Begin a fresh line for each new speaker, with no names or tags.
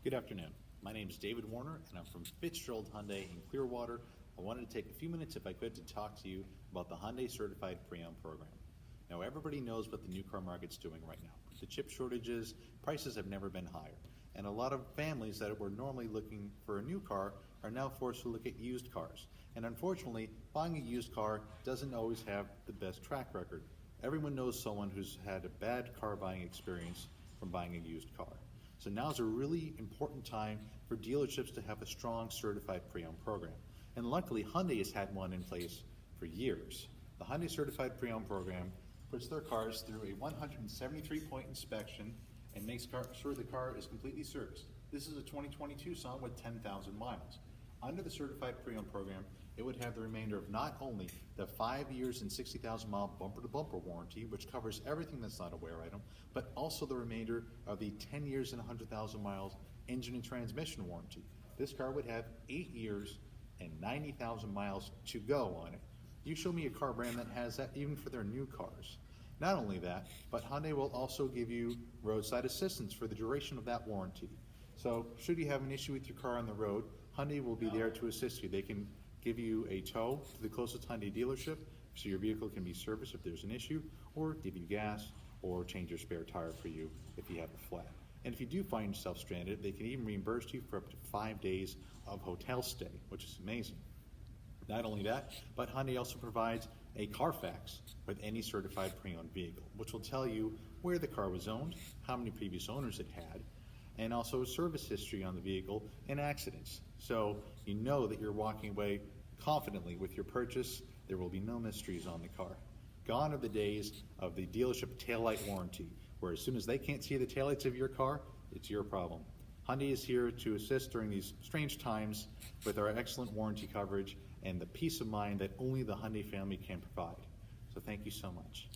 Good afternoon. My name is David Warner and I'm from Fitzgerald Hyundai in Clearwater. I wanted to take a few minutes, if I could, to talk to you about the Hyundai Certified Pre-Owned program. Now, everybody knows what the new car market's doing right now. The chip shortages, prices have never been higher. And a lot of families that were normally looking for a new car are now forced to look at used cars. And unfortunately, buying a used car doesn't always have the best track record. Everyone knows someone who's had a bad car buying experience from buying a used car. So now is a really important time for dealerships to have a strong certified pre-owned program. And luckily, Hyundai has had one in place for years. The Hyundai Certified Pre-Owned program puts their cars through a 173-point inspection and makes sure the car is completely serviced. This is a 2020 Tucson with 10,000 miles. Under the Certified Pre-Owned program, it would have the remainder of not only the 5 years and 60,000 mile bumper-to-bumper warranty, which covers everything that's not a wear item, but also the remainder of the 10 years and 100,000 miles engine and transmission warranty. This car would have 8 years and 90,000 miles to go on it. You show me a car brand that has that even for their new cars. Not only that, but Hyundai will also give you roadside assistance for the duration of that warranty. So should you have an issue with your car on the road, Hyundai will be there to assist you. They can give you a tow to the closest Hyundai dealership so your vehicle can be serviced if there's an issue, or give you gas, or change your spare tire for you if you have a flat. And if you do find yourself stranded, they can even reimburse you for up to 5 days of hotel stay, which is amazing. Not only that, but Hyundai also provides a Carfax with any certified pre-owned vehicle, which will tell you where the car was owned, how many previous owners it had, and also service history on the vehicle and accidents. So you know that you're walking away confidently with your purchase. There will be no mysteries on the car. Gone are the days of the dealership taillight warranty, where as soon as they can't see the taillights of your car, it's your problem. Hyundai is here to assist during these strange times with our excellent warranty coverage and the peace of mind that only the Hyundai family can provide. So thank you so much.